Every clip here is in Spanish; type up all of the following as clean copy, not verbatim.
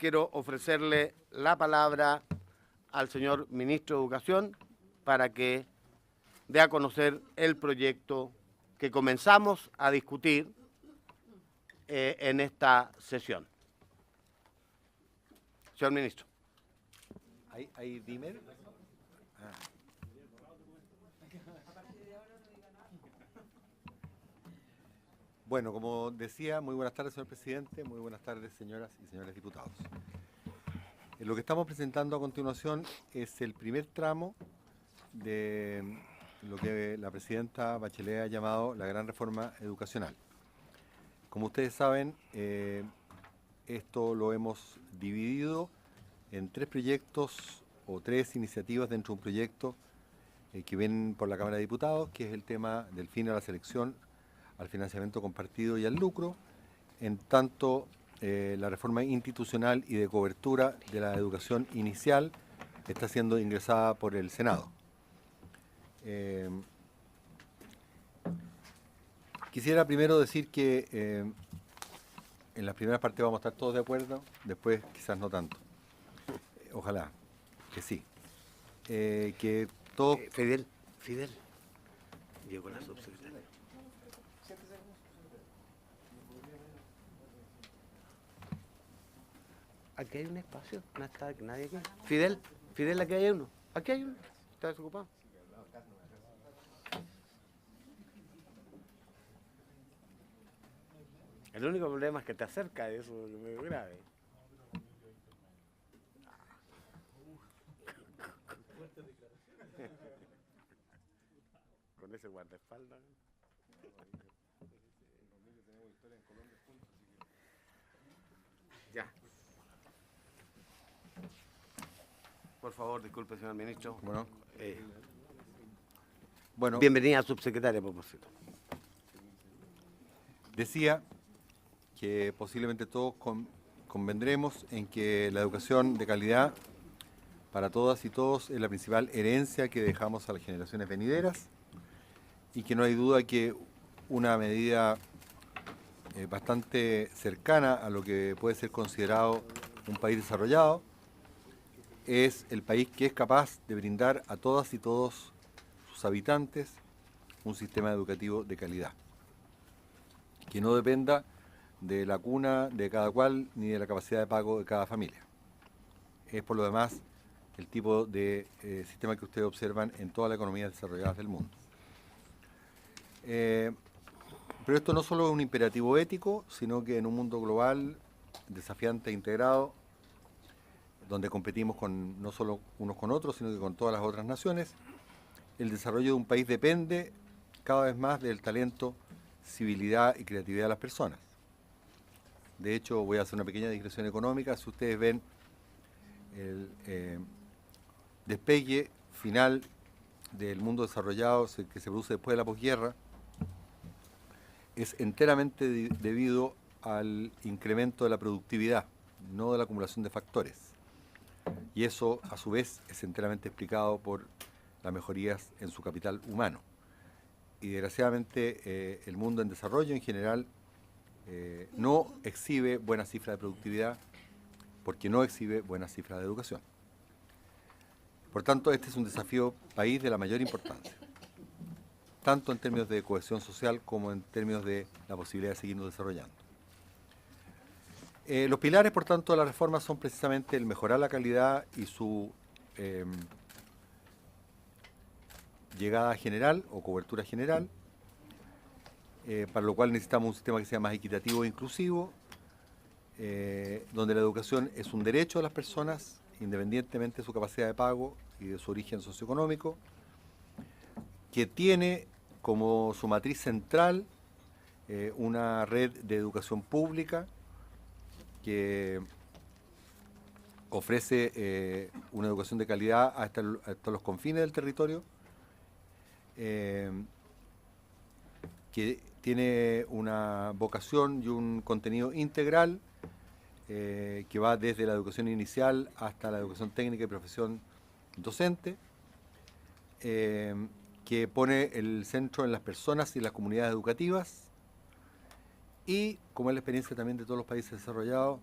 quiero ofrecerle la palabra al señor Ministro de Educación para que dé a conocer el proyecto que comenzamos a discutir en esta sesión. Señor Ministro. ¿Hay Dimer? Bueno, como decía, muy buenas tardes, señor presidente, muy buenas tardes, señoras y señores diputados. Lo que estamos presentando a continuación es el primer tramo de lo que la presidenta Bachelet ha llamado la gran reforma educacional. Como ustedes saben, esto lo hemos dividido en 3 proyectos o 3 iniciativas dentro de un proyecto que viene por la Cámara de Diputados, que es el tema del fin a la selección, al financiamiento compartido y al lucro, en tanto la reforma institucional y de cobertura de la educación inicial está siendo ingresada por el Senado. Quisiera primero decir que en las primeras partes vamos a estar todos de acuerdo, después quizás no tanto. Ojalá que sí. Que todos... Fidel, llegó la subsecretaria. Aquí hay un espacio, no está nadie aquí. Fidel, aquí hay uno. Aquí hay uno. ¿Está desocupado? El único problema es que te acerca de eso, es medio grave. Con ese guardaespaldas. Ya. Por favor, disculpe, señor ministro. Bueno, bienvenida, subsecretaria, por propósito. Decía que posiblemente todos convendremos en que la educación de calidad para todas y todos es la principal herencia que dejamos a las generaciones venideras y que no hay duda que una medida bastante cercana a lo que puede ser considerado un país desarrollado es el país que es capaz de brindar a todas y todos sus habitantes un sistema educativo de calidad, que no dependa de la cuna de cada cual ni de la capacidad de pago de cada familia. Es por lo demás el tipo de sistema que ustedes observan en todas las economías desarrolladas del mundo. Pero esto no solo es un imperativo ético, sino que en un mundo global, desafiante e integrado, donde competimos no solo unos con otros, sino que con todas las otras naciones, el desarrollo de un país depende cada vez más del talento, civilidad y creatividad de las personas. De hecho, voy a hacer una pequeña digresión económica. Si ustedes ven el despegue final del mundo desarrollado que se produce después de la posguerra, es enteramente debido al incremento de la productividad, no de la acumulación de factores. Y eso, a su vez, es enteramente explicado por las mejorías en su capital humano. Y desgraciadamente, el mundo en desarrollo en general no exhibe buenas cifras de productividad porque no exhibe buenas cifras de educación. Por tanto, este es un desafío país de la mayor importancia, tanto en términos de cohesión social como en términos de la posibilidad de seguirnos desarrollando. Los pilares, por tanto, de la reforma son precisamente el mejorar la calidad y su llegada general o cobertura general, para lo cual necesitamos un sistema que sea más equitativo e inclusivo, donde la educación es un derecho de las personas, independientemente de su capacidad de pago y de su origen socioeconómico, que tiene como su matriz central una red de educación pública que ofrece una educación de calidad hasta los confines del territorio, que tiene una vocación y un contenido integral que va desde la educación inicial hasta la educación técnica y profesión docente, que pone el centro en las personas y las comunidades educativas y, como es la experiencia también de todos los países desarrollados,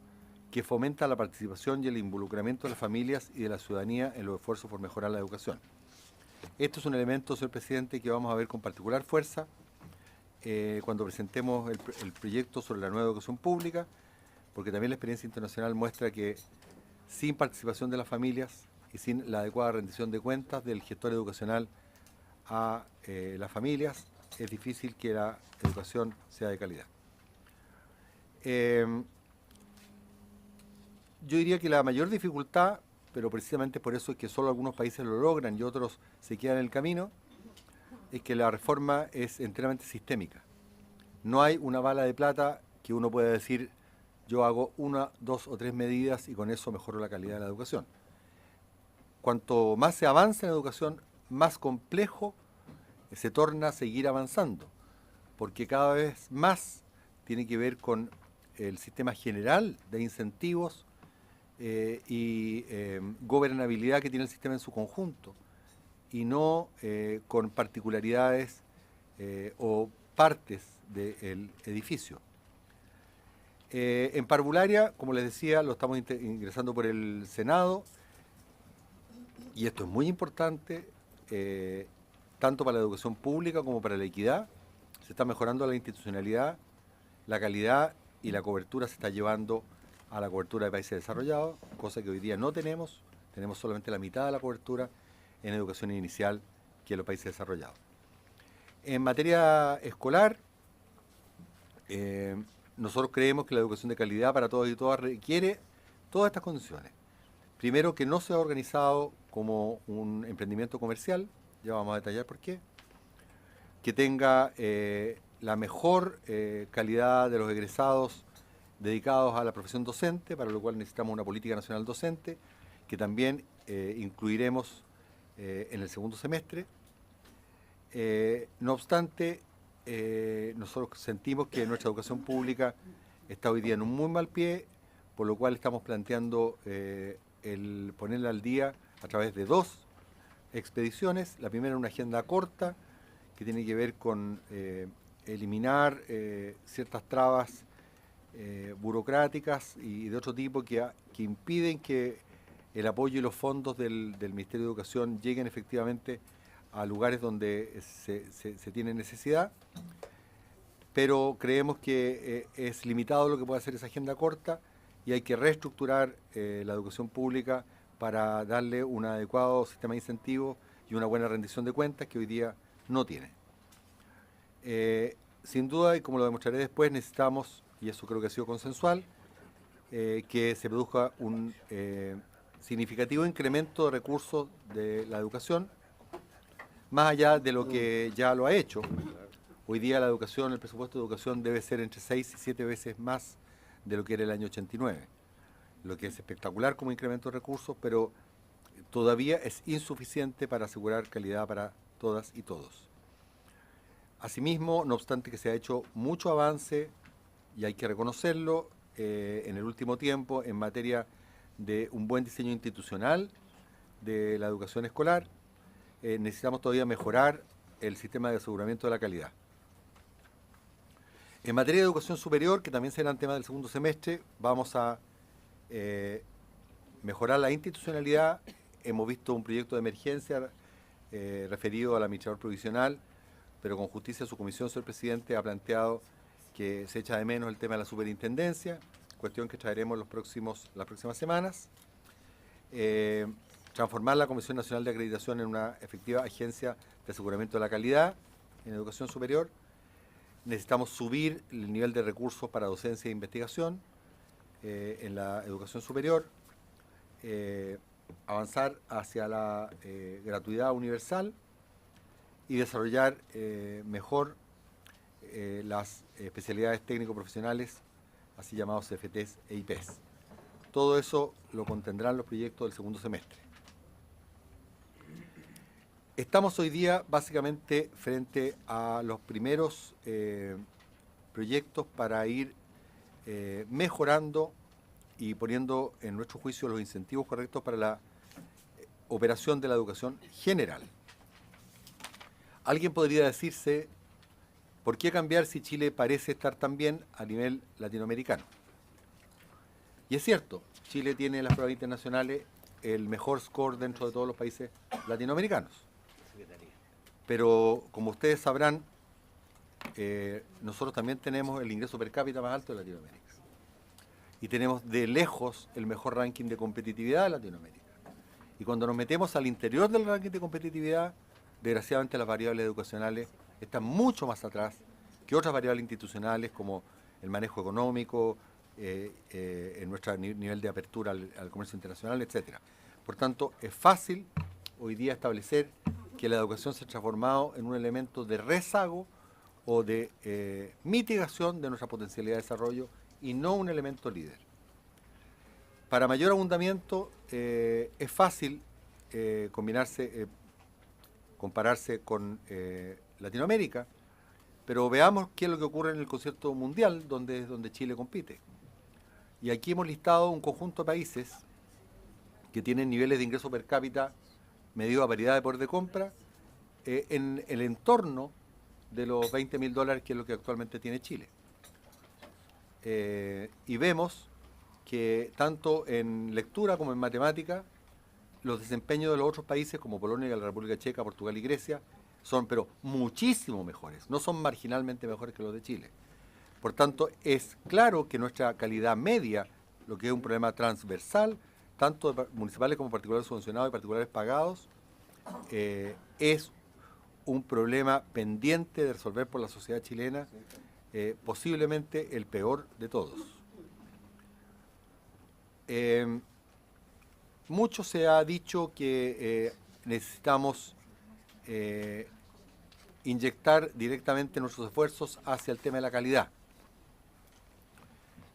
que fomenta la participación y el involucramiento de las familias y de la ciudadanía en los esfuerzos por mejorar la educación. Esto es un elemento, señor presidente, que vamos a ver con particular fuerza cuando presentemos el proyecto sobre la nueva educación pública, porque también la experiencia internacional muestra que sin participación de las familias y sin la adecuada rendición de cuentas del gestor educacional a las familias, es difícil que la educación sea de calidad. Yo diría que la mayor dificultad, pero precisamente por eso es que solo algunos países lo logran y otros se quedan en el camino, es que la reforma es enteramente sistémica. No hay una bala de plata que uno pueda decir, yo hago 1, 2 o 3 medidas y con eso mejoro la calidad de la educación. Cuanto más se avanza en la educación, más complejo se torna seguir avanzando, porque cada vez más tiene que ver con el sistema general de incentivos y gobernabilidad que tiene el sistema en su conjunto, y no con particularidades o partes del edificio. En parvularia, como les decía, lo estamos ingresando por el Senado, y esto es muy importante, tanto para la educación pública como para la equidad. Se está mejorando la institucionalidad, la calidad y la cobertura se está llevando a la cobertura de países desarrollados, cosa que hoy día no tenemos. Tenemos solamente la mitad de la cobertura en educación inicial que en los países desarrollados. En materia escolar, nosotros creemos que la educación de calidad para todos y todas requiere todas estas condiciones. Primero, que no sea organizado como un emprendimiento comercial, ya vamos a detallar por qué. Que tenga la mejor calidad de los egresados dedicados a la profesión docente, para lo cual necesitamos una política nacional docente, que también incluiremos en el segundo semestre. No obstante, nosotros sentimos que nuestra educación pública está hoy día en un muy mal pie, por lo cual estamos planteando el ponerla al día a través de 2 expediciones. La primera, una agenda corta que tiene que ver con eliminar ciertas trabas burocráticas y de otro tipo que impiden que el apoyo y los fondos del Ministerio de Educación lleguen efectivamente a lugares donde se tiene necesidad, pero creemos que es limitado lo que puede hacer esa agenda corta y hay que reestructurar la educación pública para darle un adecuado sistema de incentivos y una buena rendición de cuentas que hoy día no tiene. Sin duda, y como lo demostraré después, necesitamos, y eso creo que ha sido consensual, que se produzca un significativo incremento de recursos de la educación, más allá de lo que ya lo ha hecho. Hoy día la educación, el presupuesto de educación debe ser entre 6 y 7 veces más de lo que era el año 89, lo que es espectacular como incremento de recursos, pero todavía es insuficiente para asegurar calidad para todas y todos. Asimismo, no obstante que se ha hecho mucho avance, y hay que reconocerlo, en el último tiempo en materia de un buen diseño institucional de la educación escolar, necesitamos todavía mejorar el sistema de aseguramiento de la calidad. En materia de educación superior, que también será el tema del segundo semestre, vamos a mejorar la institucionalidad. Hemos visto un proyecto de emergencia referido al administrador provisional, pero con justicia su comisión, señor presidente, ha planteado que se echa de menos el tema de la superintendencia, cuestión que traeremos las próximas semanas. Transformar la Comisión Nacional de Acreditación en una efectiva agencia de aseguramiento de la calidad en educación superior. Necesitamos subir el nivel de recursos para docencia e investigación en la educación superior, avanzar hacia la gratuidad universal y desarrollar mejor las especialidades técnico-profesionales, así llamados CFTs e IPs. Todo eso lo contendrán los proyectos del segundo semestre. Estamos hoy día básicamente frente a los primeros proyectos para ir mejorando y poniendo en nuestro juicio los incentivos correctos para la operación de la educación general. Alguien podría decirse, ¿por qué cambiar si Chile parece estar tan bien a nivel latinoamericano? Y es cierto, Chile tiene en las pruebas internacionales el mejor score dentro de todos los países latinoamericanos. Pero como ustedes sabrán, nosotros también tenemos el ingreso per cápita más alto de Latinoamérica. Y tenemos de lejos el mejor ranking de competitividad de Latinoamérica. Y cuando nos metemos al interior del ranking de competitividad, desgraciadamente las variables educacionales están mucho más atrás que otras variables institucionales como el manejo económico, en nuestro nivel de apertura al comercio internacional, etc. Por tanto, es fácil hoy día establecer que la educación se ha transformado en un elemento de rezago o de mitigación de nuestra potencialidad de desarrollo y no un elemento líder. Para mayor abundamiento, es fácil compararse con Latinoamérica, pero veamos qué es lo que ocurre en el concierto mundial donde Chile compite. Y aquí hemos listado un conjunto de países que tienen niveles de ingreso per cápita medido a paridad de poder de compra en el entorno de los $20.000, que es lo que actualmente tiene Chile. Y vemos que tanto en lectura como en matemática, los desempeños de los otros países como Polonia, la República Checa, Portugal y Grecia son pero muchísimo mejores, no son marginalmente mejores que los de Chile. Por tanto, es claro que nuestra calidad media, lo que es un problema transversal, tanto de municipales como particulares subvencionados y particulares pagados, es un problema pendiente de resolver por la sociedad chilena, posiblemente el peor de todos. Mucho se ha dicho que necesitamos inyectar directamente nuestros esfuerzos hacia el tema de la calidad.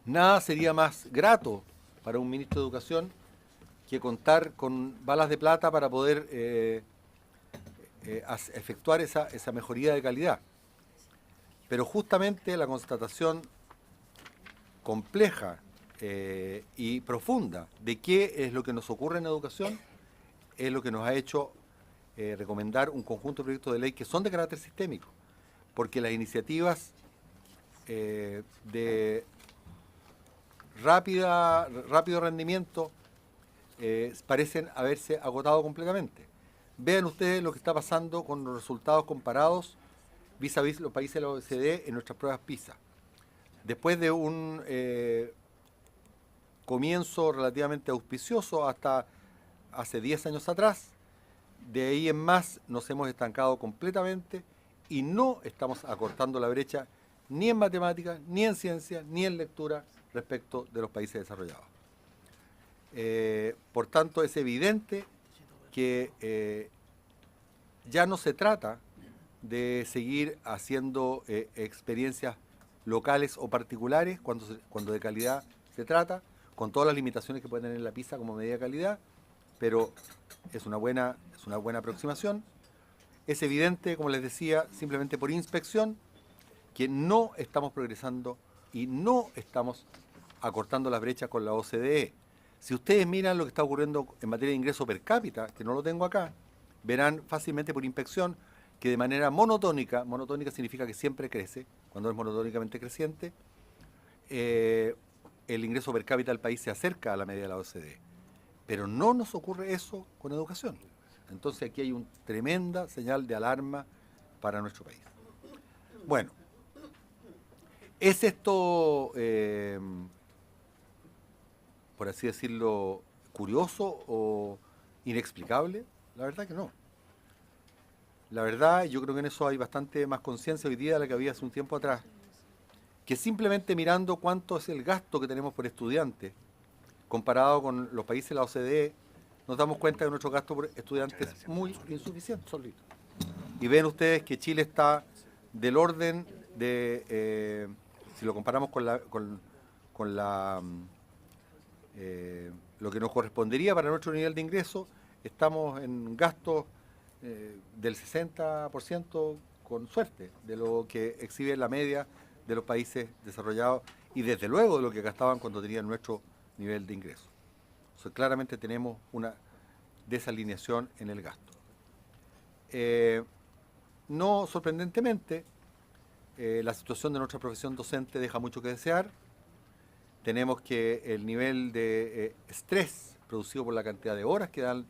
Nada sería más grato para un ministro de Educación que contar con balas de plata para poder efectuar esa mejoría de calidad. Pero justamente la constatación compleja y profunda de qué es lo que nos ocurre en educación es lo que nos ha hecho recomendar un conjunto de proyectos de ley que son de carácter sistémico, porque las iniciativas de rápido rendimiento parecen haberse agotado completamente. Vean ustedes lo que está pasando con los resultados comparados vis a vis los países de la OECD en nuestras pruebas PISA. Después de un comienzo relativamente auspicioso hasta hace 10 años atrás, de ahí en más nos hemos estancado completamente y no estamos acortando la brecha ni en matemáticas, ni en ciencia, ni en lectura respecto de los países desarrollados. Por tanto, es evidente que ya no se trata de seguir haciendo experiencias locales o particulares cuando de calidad se trata, con todas las limitaciones que puede tener la PISA como medida de calidad, pero es una buena aproximación. Es evidente, como les decía, simplemente por inspección, que no estamos progresando y no estamos acortando las brechas con la OCDE. Si ustedes miran lo que está ocurriendo en materia de ingreso per cápita, que no lo tengo acá, verán fácilmente por inspección que de manera monotónica significa que siempre crece, cuando es monotónicamente creciente, el ingreso per cápita del país se acerca a la media de la OCDE. Pero no nos ocurre eso con educación. Entonces aquí hay una tremenda señal de alarma para nuestro país. Bueno, ¿es esto, por así decirlo, curioso o inexplicable? La verdad que no. La verdad, yo creo que en eso hay bastante más conciencia hoy día de la que había hace un tiempo atrás, que simplemente mirando cuánto es el gasto que tenemos por estudiante, comparado con los países de la OCDE, nos damos cuenta que nuestro gasto por estudiante es muy insuficiente. Y ven ustedes que Chile está del orden de, si lo comparamos con lo que nos correspondería para nuestro nivel de ingreso, estamos en gastos del 60% con suerte de lo que exhibe la media de los países desarrollados y desde luego de lo que gastaban cuando tenían nuestro nivel de ingreso. O sea, claramente tenemos una desalineación en el gasto. No sorprendentemente, la situación de nuestra profesión docente deja mucho que desear. tenemos que el nivel de estrés producido por la cantidad de horas que dan,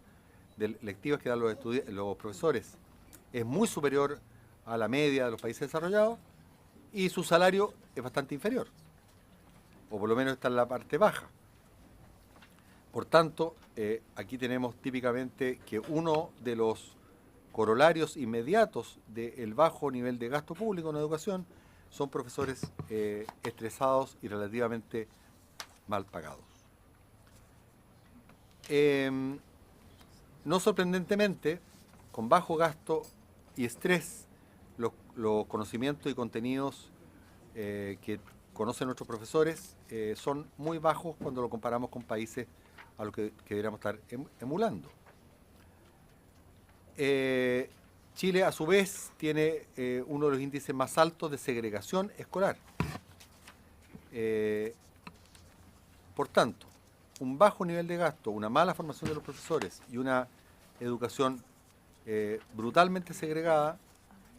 de lectivas que dan los profesores, es muy superior a la media de los países desarrollados, y su salario es bastante inferior, o por lo menos está en la parte baja. Por tanto, aquí tenemos típicamente que uno de los corolarios inmediatos del bajo nivel de gasto público en educación son profesores estresados y relativamente mal pagados. No sorprendentemente, con bajo gasto y estrés, los conocimientos y contenidos que conocen nuestros profesores son muy bajos cuando lo comparamos con países a los que deberíamos estar emulando. Chile, a su vez, tiene uno de los índices más altos de segregación escolar. Por tanto, un bajo nivel de gasto, una mala formación de los profesores y una educación brutalmente segregada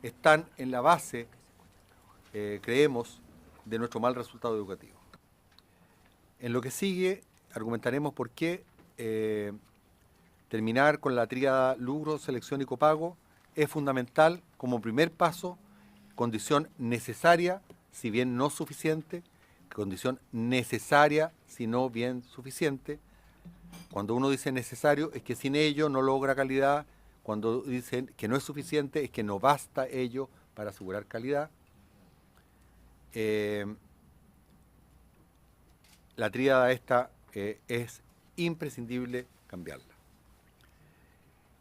están en la base, creemos, de nuestro mal resultado educativo. En lo que sigue, argumentaremos por qué terminar con la tríada lucro, selección y copago es fundamental como primer paso, condición necesaria, si bien no suficiente, condición necesaria, si no bien suficiente. Cuando uno dice necesario, es que sin ello no logra calidad. Cuando dicen que no es suficiente, es que no basta ello para asegurar calidad. La tríada esta es imprescindible cambiarla.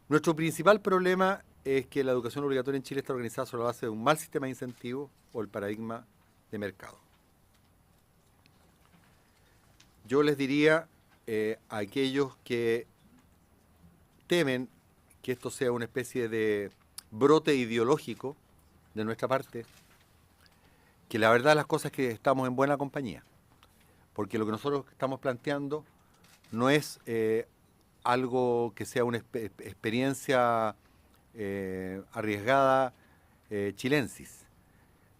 Nuestro principal problema es que la educación obligatoria en Chile está organizada sobre la base de un mal sistema de incentivos o el paradigma de mercado. Yo les diría a aquellos que temen que esto sea una especie de brote ideológico de nuestra parte, que la verdad de las cosas es que estamos en buena compañía, porque lo que nosotros estamos planteando no es algo que sea una experiencia arriesgada chilensis.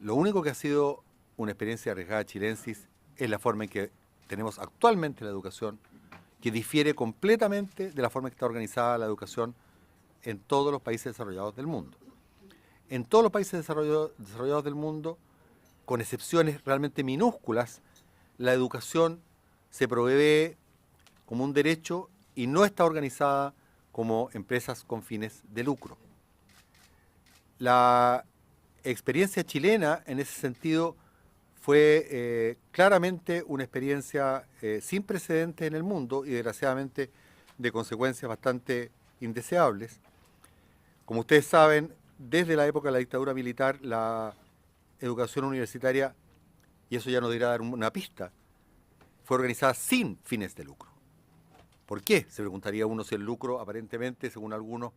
Lo único que ha sido una experiencia arriesgada chilensis es la forma en que tenemos actualmente la educación, que difiere completamente de la forma en que está organizada la educación en todos los países desarrollados del mundo. En todos los países desarrollados del mundo, con excepciones realmente minúsculas, la educación se provee como un derecho y no está organizada como empresas con fines de lucro. La experiencia chilena, en ese sentido, fue claramente una experiencia sin precedentes en el mundo y desgraciadamente de consecuencias bastante indeseables. Como ustedes saben, desde la época de la dictadura militar, la educación universitaria, y eso ya nos dirá dar una pista, fue organizada sin fines de lucro. ¿Por qué? Se preguntaría uno si el lucro, aparentemente, según algunos,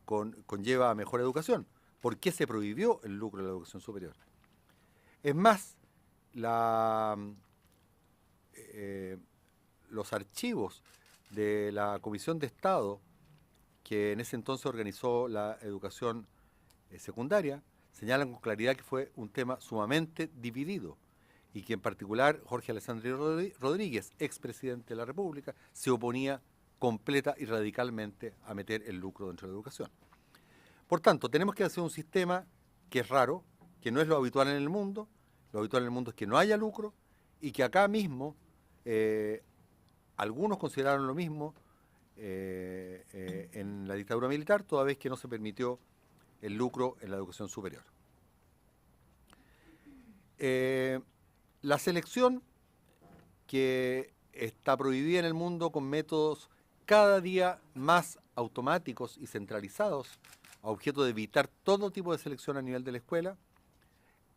conlleva a mejor educación. ¿Por qué se prohibió el lucro en la educación superior? Es más, los archivos de la Comisión de Estado, que en ese entonces organizó la educación secundaria, señalan con claridad que fue un tema sumamente dividido y que en particular Jorge Alessandri Rodríguez, expresidente de la República, se oponía completa y radicalmente a meter el lucro dentro de la educación. Por tanto, tenemos que hacer un sistema que es raro, que no es lo habitual en el mundo. Lo habitual en el mundo es que no haya lucro y que acá mismo algunos consideraron lo mismo en la dictadura militar, toda vez que no se permitió el lucro en la educación superior. La selección, que está prohibida en el mundo con métodos cada día más automáticos y centralizados, a objeto de evitar todo tipo de selección a nivel de la escuela,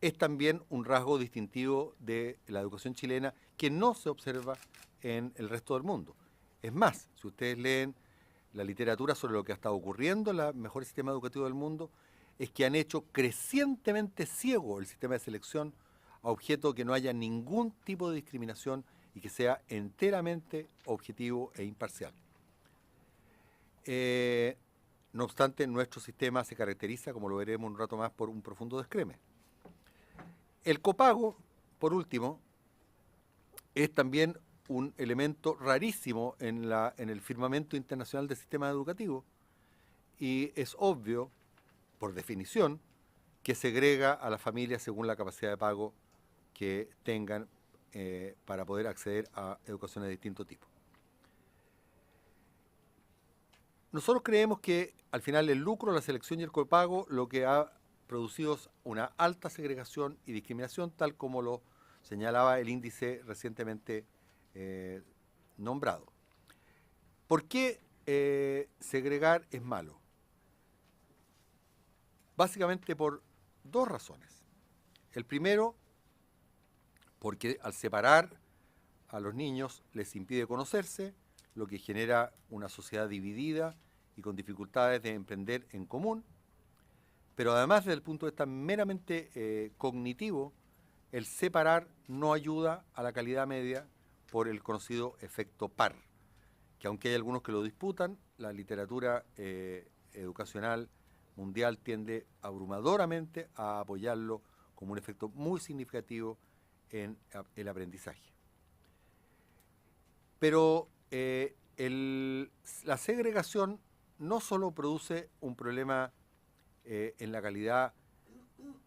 es también un rasgo distintivo de la educación chilena que no se observa en el resto del mundo. Es más, si ustedes leen la literatura sobre lo que ha estado ocurriendo en los mejores sistemas educativos del mundo, es que han hecho crecientemente ciego el sistema de selección a objeto que no haya ningún tipo de discriminación y que sea enteramente objetivo e imparcial. No obstante, nuestro sistema se caracteriza, como lo veremos un rato más, por un profundo descreme. El copago, por último, es también un elemento rarísimo en el firmamento internacional del sistema educativo, y es obvio, por definición, que segrega a las familias según la capacidad de pago que tengan para poder acceder a educación de distinto tipo. Nosotros creemos que al final el lucro, la selección y el copago lo que ha producido es una alta segregación y discriminación, tal como lo señalaba el índice recientemente nombrado. ¿Por qué segregar es malo? Básicamente por dos razones. El primero, porque al separar a los niños les impide conocerse, lo que genera una sociedad dividida y con dificultades de emprender en común. Pero además, desde el punto de vista meramente cognitivo, el separar no ayuda a la calidad media por el conocido efecto par, que aunque hay algunos que lo disputan, la literatura educacional mundial tiende abrumadoramente a apoyarlo como un efecto muy significativo en el aprendizaje. Pero la segregación no solo produce un problema en la calidad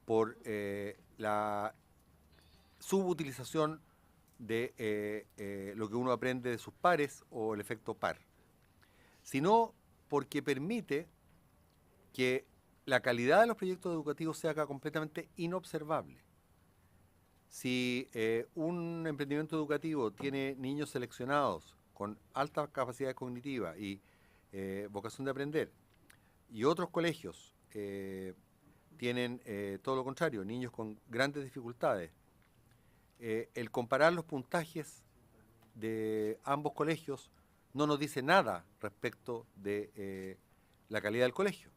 por la subutilización de lo que uno aprende de sus pares o el efecto par, sino porque permite que la calidad de los proyectos educativos se haga completamente inobservable. Si un emprendimiento educativo tiene niños seleccionados con altas capacidades cognitivas y vocación de aprender, y otros colegios tienen todo lo contrario, niños con grandes dificultades, el comparar los puntajes de ambos colegios no nos dice nada respecto de la calidad del colegio.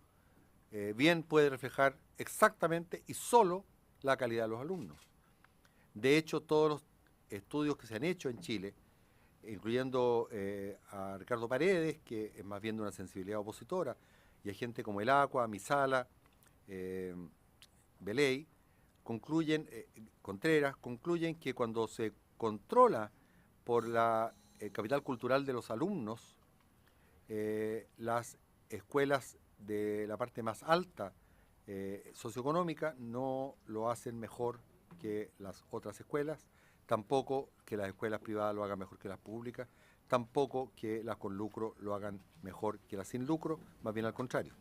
Bien puede reflejar exactamente y solo la calidad de los alumnos. De hecho, todos los estudios que se han hecho en Chile, incluyendo a Ricardo Paredes, que es más bien de una sensibilidad opositora, y a gente como el Acua, Misala, Beley, Contreras, concluyen que cuando se controla por la capital cultural de los alumnos, las escuelas de la parte más alta socioeconómica no lo hacen mejor que las otras escuelas, tampoco que las escuelas privadas lo hagan mejor que las públicas, tampoco que las con lucro lo hagan mejor que las sin lucro, más bien al contrario.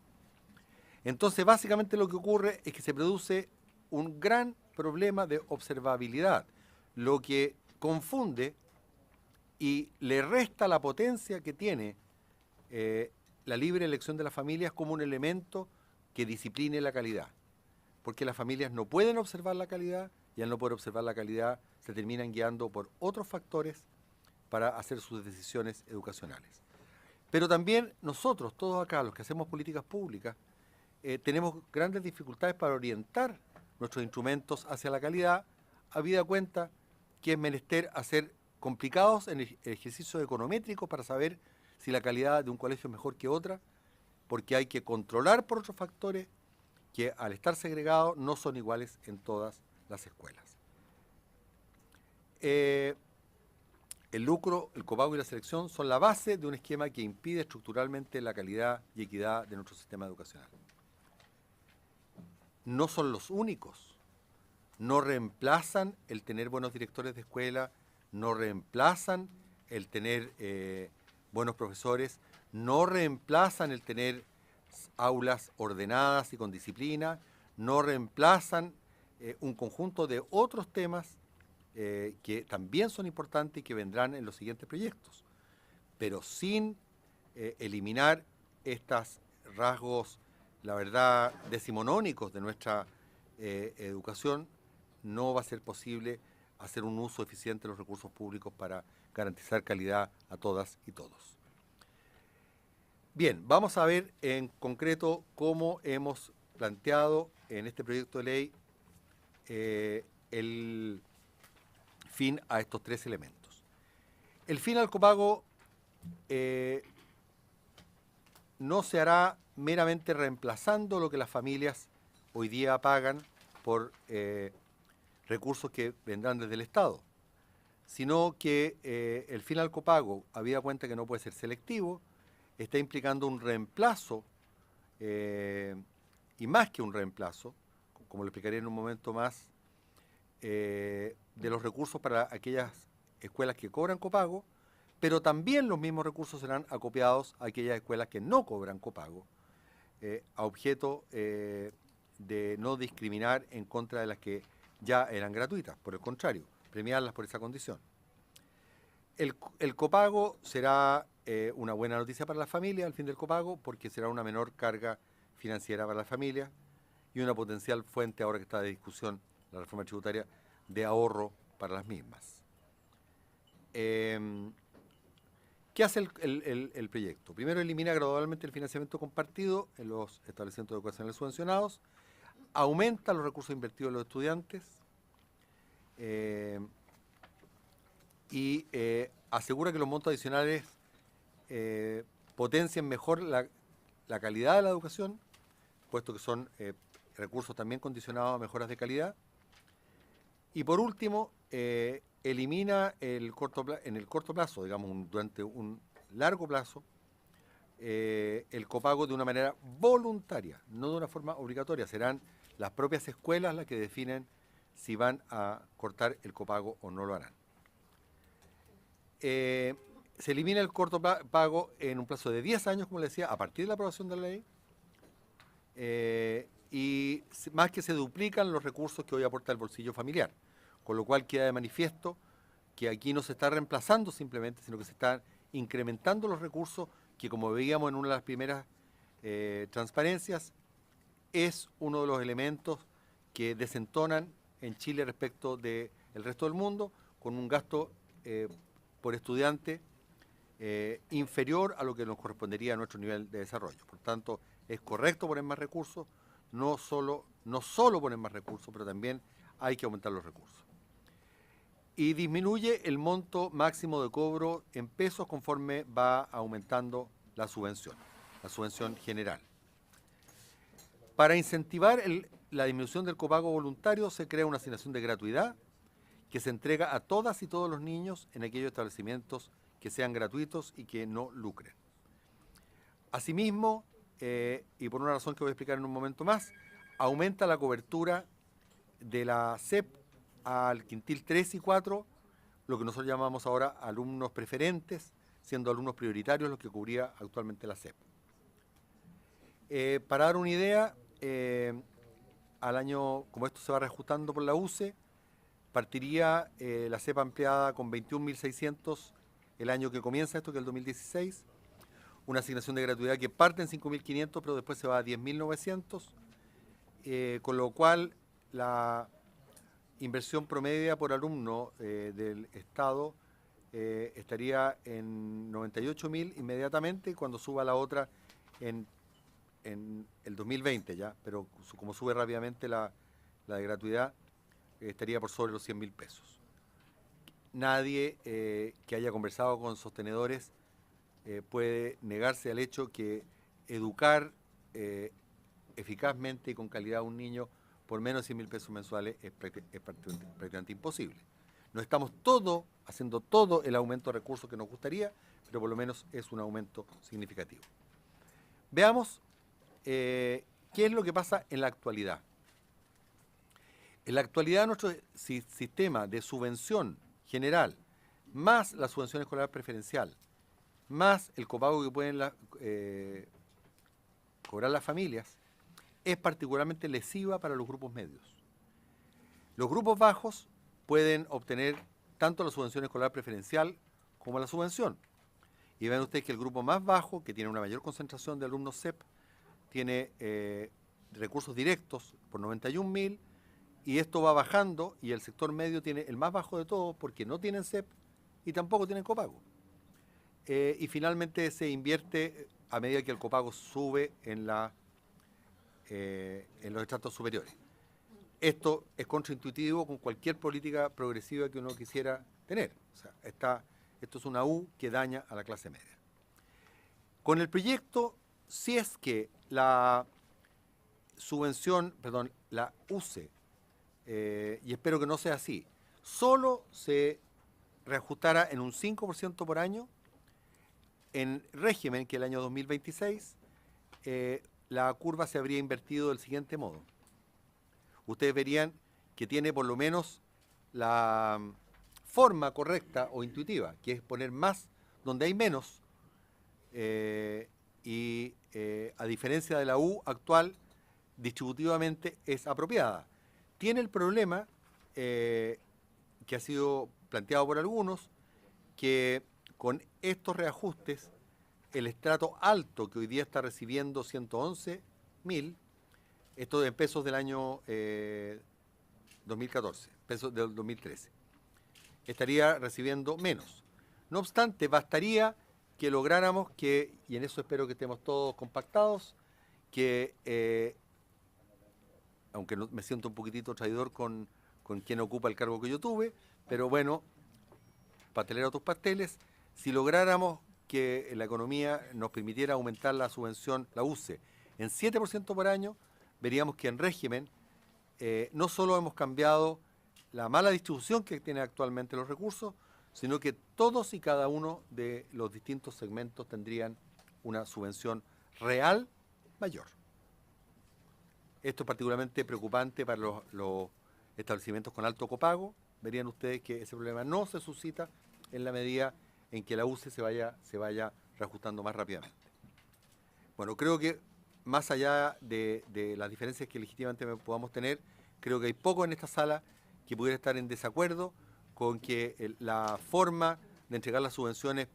Entonces, básicamente lo que ocurre es que se produce un gran problema de observabilidad, lo que confunde y le resta la potencia que tiene la libre elección de las familias como un elemento que discipline la calidad. Porque las familias no pueden observar la calidad y al no poder observar la calidad se terminan guiando por otros factores para hacer sus decisiones educacionales. Pero también nosotros, todos acá, los que hacemos políticas públicas, tenemos grandes dificultades para orientar nuestros instrumentos hacia la calidad, habida cuenta que es menester hacer complicados en el ejercicio econométrico para saber si la calidad de un colegio es mejor que otra, porque hay que controlar por otros factores que al estar segregados no son iguales en todas las escuelas. El lucro, el copago y la selección son la base de un esquema que impide estructuralmente la calidad y equidad de nuestro sistema educacional. No son los únicos, no reemplazan el tener buenos directores de escuela, no reemplazan el tener buenos profesores, no reemplazan el tener aulas ordenadas y con disciplina, no reemplazan un conjunto de otros temas que también son importantes y que vendrán en los siguientes proyectos, pero sin eliminar estos rasgos, la verdad, decimonónicos de nuestra educación, no va a ser posible hacer un uso eficiente de los recursos públicos para garantizar calidad a todas y todos. Bien, vamos a ver en concreto cómo hemos planteado en este proyecto de ley el fin a estos tres elementos. El fin al copago no se hará meramente reemplazando lo que las familias hoy día pagan por recursos que vendrán desde el Estado, sino que el fin al copago, habida cuenta que no puede ser selectivo, está implicando un reemplazo, y más que un reemplazo, como lo explicaré en un momento más, de los recursos para aquellas escuelas que cobran copago, pero también los mismos recursos serán acopiados a aquellas escuelas que no cobran copago, a objeto de no discriminar en contra de las que ya eran gratuitas, por el contrario, premiarlas por esa condición. El copago será una buena noticia para las familias al fin del copago, porque será una menor carga financiera para las familias y una potencial fuente, ahora que está de discusión la reforma tributaria, de ahorro para las mismas. ¿Qué hace el proyecto? Primero, elimina gradualmente el financiamiento compartido en los establecimientos educacionales subvencionados, aumenta los recursos invertidos en los estudiantes y asegura que los montos adicionales potencien mejor la calidad de la educación, puesto que son recursos también condicionados a mejoras de calidad. Y por último, elimina en el corto plazo, digamos, durante un largo plazo, el copago de una manera voluntaria, no de una forma obligatoria. Serán las propias escuelas las que definen si van a cortar el copago o no lo harán. Se elimina el corto pago en un plazo de 10 años, como le decía, a partir de la aprobación de la ley, y más que se duplican los recursos que hoy aporta el bolsillo familiar, con lo cual queda de manifiesto que aquí no se está reemplazando simplemente, sino que se están incrementando los recursos que, como veíamos en una de las primeras transparencias, es uno de los elementos que desentonan en Chile respecto del resto del mundo, con un gasto por estudiante inferior a lo que nos correspondería a nuestro nivel de desarrollo. Por tanto, es correcto poner más recursos, no solo poner más recursos, pero también hay que aumentar los recursos. Y disminuye el monto máximo de cobro en pesos conforme va aumentando la subvención general. Para incentivar la disminución del copago voluntario, se crea una asignación de gratuidad que se entrega a todas y todos los niños en aquellos establecimientos que sean gratuitos y que no lucren. Asimismo, y por una razón que voy a explicar en un momento más, aumenta la cobertura de la SEP al quintil 3 y 4, lo que nosotros llamamos ahora alumnos preferentes, siendo alumnos prioritarios los que cubría actualmente la SEP. Para dar una idea, al año, como esto se va reajustando por la UCE, partiría la SEP ampliada con 21.600 el año que comienza esto, que es el 2016, una asignación de gratuidad que parte en 5.500, pero después se va a 10.900, con lo cual la inversión promedia por alumno del Estado estaría en 98.000 inmediatamente, cuando suba la otra en el 2020 ya, pero como sube rápidamente la de gratuidad, estaría por sobre los 100.000 pesos. Nadie que haya conversado con sostenedores puede negarse al hecho que educar eficazmente y con calidad a un niño por menos de 100.000 pesos mensuales es prácticamente imposible. No estamos haciendo todo el aumento de recursos que nos gustaría, pero por lo menos es un aumento significativo. Veamos qué es lo que pasa en la actualidad. En la actualidad, nuestro sistema de subvención general, más la subvención escolar preferencial, más el copago que pueden cobrar las familias, es particularmente lesiva para los grupos medios. Los grupos bajos pueden obtener tanto la subvención escolar preferencial como la subvención. Y ven ustedes que el grupo más bajo, que tiene una mayor concentración de alumnos SEP, tiene recursos directos por 91.000, y esto va bajando, y el sector medio tiene el más bajo de todos porque no tienen SEP y tampoco tienen copago. Y finalmente se invierte a medida que el copago sube en los estratos superiores. Esto es contraintuitivo con cualquier política progresiva que uno quisiera tener. O sea, esto es una U que daña a la clase media. Con el proyecto, si es que la UCE, y espero que no sea así, solo se reajustara en un 5% por año, en régimen que el año 2026 la curva se habría invertido del siguiente modo. Ustedes verían que tiene por lo menos la forma correcta o intuitiva, que es poner más donde hay menos, a diferencia de la U actual, distributivamente es apropiada. Tiene el problema que ha sido planteado por algunos, que con estos reajustes, el estrato alto que hoy día está recibiendo 111.000, esto en pesos del año 2014, pesos del 2013, estaría recibiendo menos. No obstante, bastaría que lográramos que, y en eso espero que estemos todos compactados, que, aunque me siento un poquitito traidor con quien ocupa el cargo que yo tuve, pero bueno, pastelero a tus pasteles, si lográramos que la economía nos permitiera aumentar la subvención, la UCE, en 7% por año, veríamos que en régimen no solo hemos cambiado la mala distribución que tienen actualmente los recursos, sino que todos y cada uno de los distintos segmentos tendrían una subvención real mayor. Esto es particularmente preocupante para los establecimientos con alto copago. Verían ustedes que ese problema no se suscita en la medida en que la UCE se vaya reajustando más rápidamente. Bueno, creo que más allá de las diferencias que legítimamente podamos tener, creo que hay poco en esta sala que pudiera estar en desacuerdo con que la forma de entregar las subvenciones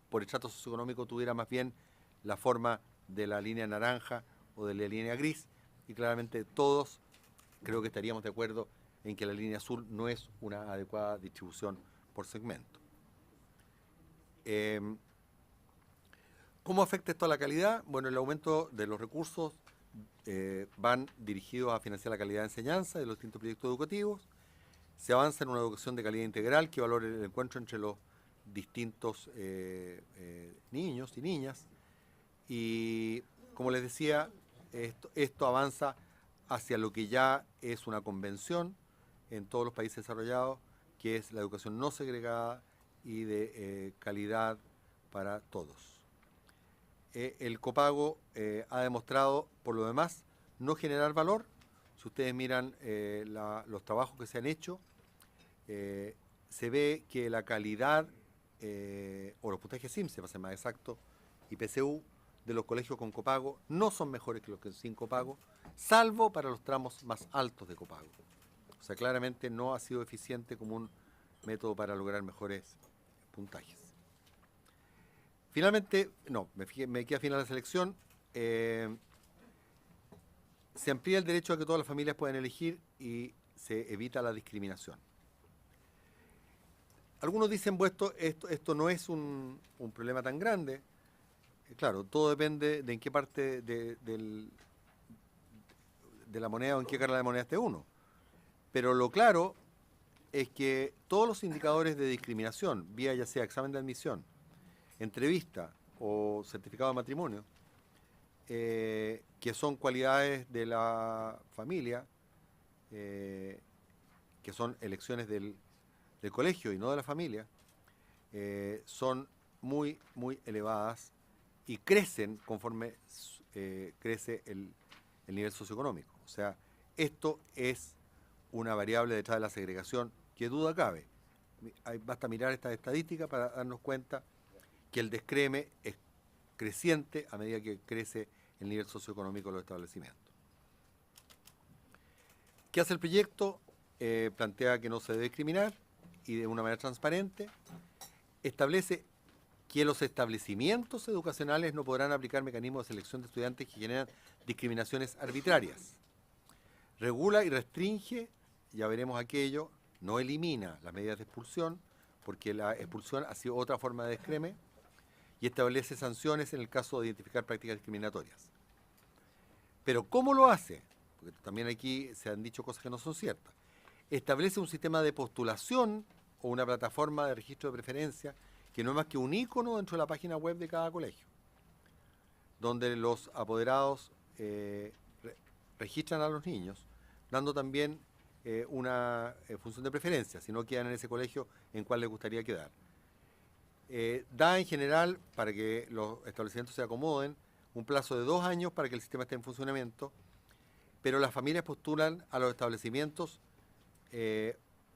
por estrato socioeconómico tuviera más bien la forma de la línea naranja o de la línea gris, y claramente todos creo que estaríamos de acuerdo en que la línea azul no es una adecuada distribución por segmento. ¿Cómo afecta esto a la calidad? Bueno, el aumento de los recursos van dirigidos a financiar la calidad de enseñanza de los distintos proyectos educativos. Se avanza en una educación de calidad integral que valore el encuentro entre los distintos niños y niñas. Y, como les decía, esto avanza hacia lo que ya es una convención en todos los países desarrollados, que es la educación no segregada y de calidad para todos. El copago ha demostrado, por lo demás, no generar valor. Si ustedes miran los trabajos que se han hecho, se ve que la calidad, o los puntajes SIMSE, para ser más exacto, y PCU de los colegios con copago no son mejores que los que sin copago, salvo para los tramos más altos de copago. O sea, claramente no ha sido eficiente como un método para lograr mejores puntajes. Finalmente, me queda final la selección. Se amplía el derecho a que todas las familias puedan elegir y se evita la discriminación. Algunos dicen, pues esto no es un problema tan grande. Claro, todo depende de en qué parte de la moneda o en qué cara de la moneda esté uno. Pero lo claro es que todos los indicadores de discriminación, vía ya sea examen de admisión, entrevista o certificado de matrimonio, que son cualidades de la familia, que son elecciones del colegio y no de la familia, son muy, muy elevadas y crecen conforme crece el nivel socioeconómico. O sea, esto es una variable detrás de la segregación que duda cabe. Basta mirar estas estadísticas para darnos cuenta que el descreme es creciente a medida que crece el nivel socioeconómico de los establecimientos. ¿Qué hace el proyecto? Plantea que no se debe discriminar y de una manera transparente. Establece que los establecimientos educacionales no podrán aplicar mecanismos de selección de estudiantes que generan discriminaciones arbitrarias. Regula y restringe, ya veremos aquello, no elimina las medidas de expulsión, porque la expulsión ha sido otra forma de descreme, y establece sanciones en el caso de identificar prácticas discriminatorias. Pero ¿cómo lo hace? Porque también aquí se han dicho cosas que no son ciertas. Establece un sistema de postulación o una plataforma de registro de preferencia que no es más que un ícono dentro de la página web de cada colegio, donde los apoderados registran a los niños, dando también una función de preferencia, si no quedan en ese colegio en cuál les gustaría quedar. Da en general, para que los establecimientos se acomoden, un plazo de 2 años para que el sistema esté en funcionamiento, pero las familias postulan a los establecimientos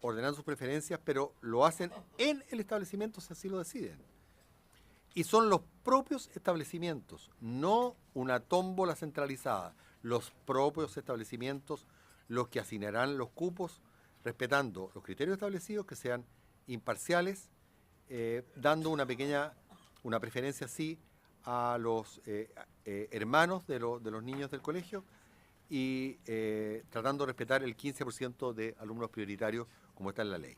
ordenando sus preferencias, pero lo hacen en el establecimiento si así lo deciden. Y son los propios establecimientos, no una tómbola centralizada, los propios establecimientos los que asignarán los cupos respetando los criterios establecidos, que sean imparciales, dando una preferencia sí a los hermanos de los niños del colegio y tratando de respetar el 15% de alumnos prioritarios como está en la ley.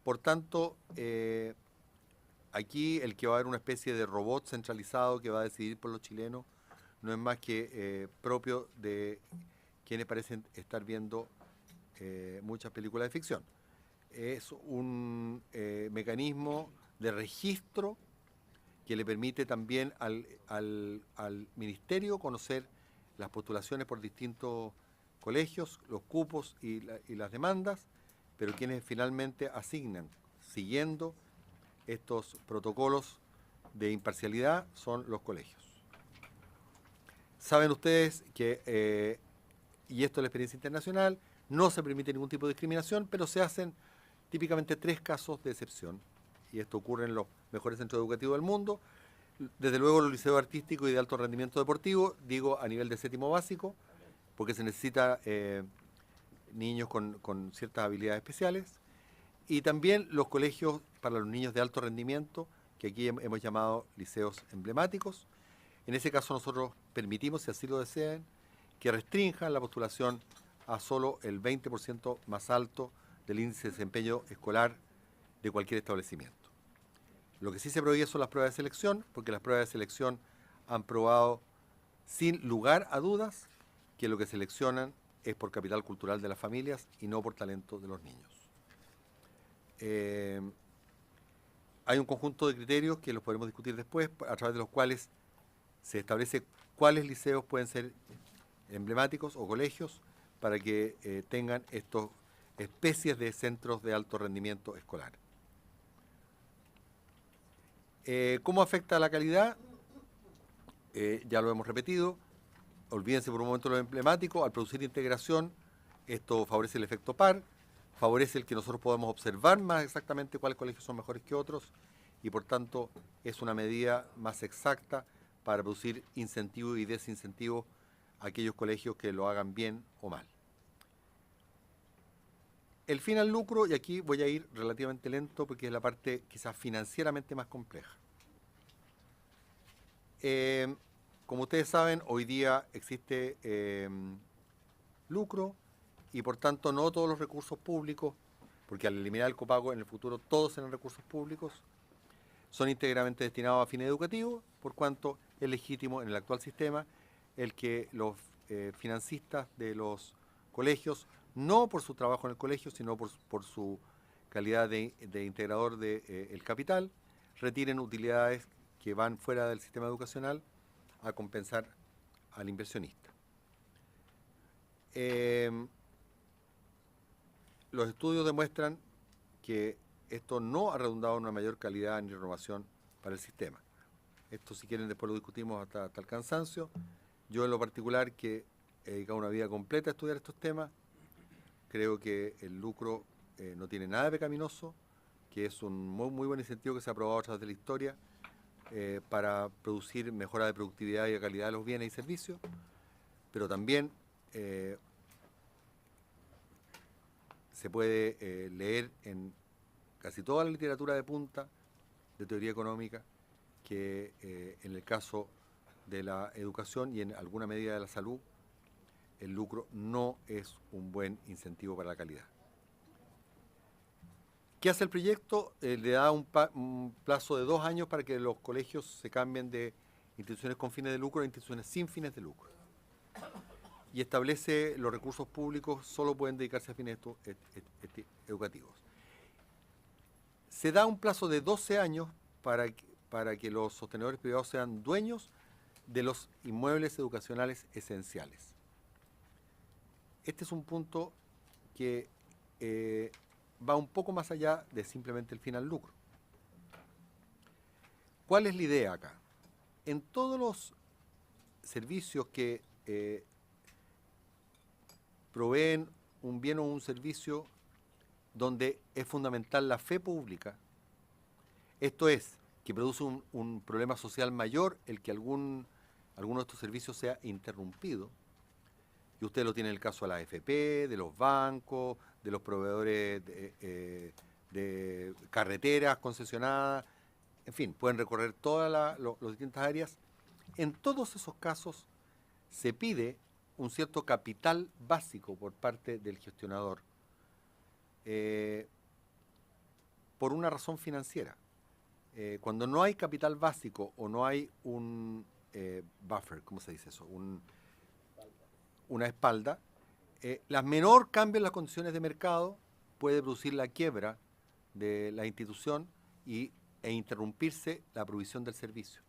Por tanto, aquí el que va a haber una especie de robot centralizado que va a decidir por los chilenos no es más que propio de quienes parecen estar viendo muchas películas de ficción. Es un mecanismo de registro que le permite también al ministerio conocer las postulaciones por distintos colegios, los cupos y las demandas, pero quienes finalmente asignan, siguiendo estos protocolos de imparcialidad, son los colegios. Saben ustedes que, y esto es la experiencia internacional, no se permite ningún tipo de discriminación, pero se hacen típicamente 3 casos de excepción, y esto ocurre en los mejores centros educativos del mundo. Desde luego los liceos artísticos y de alto rendimiento deportivo, digo a nivel de 7º básico, porque se necesita niños con ciertas habilidades especiales, y también los colegios para los niños de alto rendimiento, que aquí hemos llamado liceos emblemáticos. En ese caso nosotros permitimos, si así lo desean, que restrinjan la postulación a solo el 20% más alto del índice de desempeño escolar de cualquier establecimiento. Lo que sí se prohíbe son las pruebas de selección, porque las pruebas de selección han probado sin lugar a dudas que lo que seleccionan es por capital cultural de las familias y no por talento de los niños. Hay un conjunto de criterios que los podremos discutir después, a través de los cuales se establece cuáles liceos pueden ser emblemáticos o colegios para que tengan estas especies de centros de alto rendimiento escolar. ¿Cómo afecta a la calidad? Ya lo hemos repetido. Olvídense por un momento lo emblemático. Al producir integración, esto favorece el efecto par, favorece el que nosotros podamos observar más exactamente cuáles colegios son mejores que otros y por tanto es una medida más exacta para producir incentivos y desincentivos a aquellos colegios que lo hagan bien o mal. El fin al lucro, y aquí voy a ir relativamente lento porque es la parte quizás financieramente más compleja. Como ustedes saben, hoy día existe lucro y por tanto no todos los recursos públicos, porque al eliminar el copago en el futuro todos serán recursos públicos, son íntegramente destinados a fines educativos, por cuanto es legítimo en el actual sistema el que los financistas de los colegios, no por su trabajo en el colegio, sino por su calidad de integrador del capital, retiren utilidades que van fuera del sistema educacional a compensar al inversionista. Los estudios demuestran que esto no ha redundado en una mayor calidad ni renovación para el sistema. Esto, si quieren, después lo discutimos hasta el cansancio. Yo, en lo particular, que he dedicado una vida completa a estudiar estos temas, creo que el lucro no tiene nada de pecaminoso, que es un muy buen incentivo que se ha aprobado a través de la historia para producir mejora de productividad y de calidad de los bienes y servicios, pero también se puede leer en casi toda la literatura de punta de teoría económica que en el caso de la educación y en alguna medida de la salud, el lucro no es un buen incentivo para la calidad. ¿Qué hace el proyecto? Le da un plazo de 2 años para que los colegios se cambien de instituciones con fines de lucro a instituciones sin fines de lucro. Y establece los recursos públicos solo pueden dedicarse a fines educativos. Se da un plazo de 12 años para que los sostenedores privados sean dueños de los inmuebles educacionales esenciales. este es un punto que va un poco más allá de simplemente el fin al lucro. ¿Cuál es la idea acá? En todos los servicios que proveen un bien o un servicio donde es fundamental la fe pública, esto es, que produce un problema social mayor el que alguno de estos servicios sea interrumpido, y usted lo tiene en el caso de la AFP, de los bancos, de los proveedores de carreteras concesionadas, en fin, pueden recorrer todas las distintas áreas. En todos esos casos se pide un cierto capital básico por parte del gestionador por una razón financiera. Cuando no hay capital básico o no hay un buffer, ¿cómo se dice eso? Una espalda, la menor cambio en las condiciones de mercado puede producir la quiebra de la institución e interrumpirse la provisión del servicio.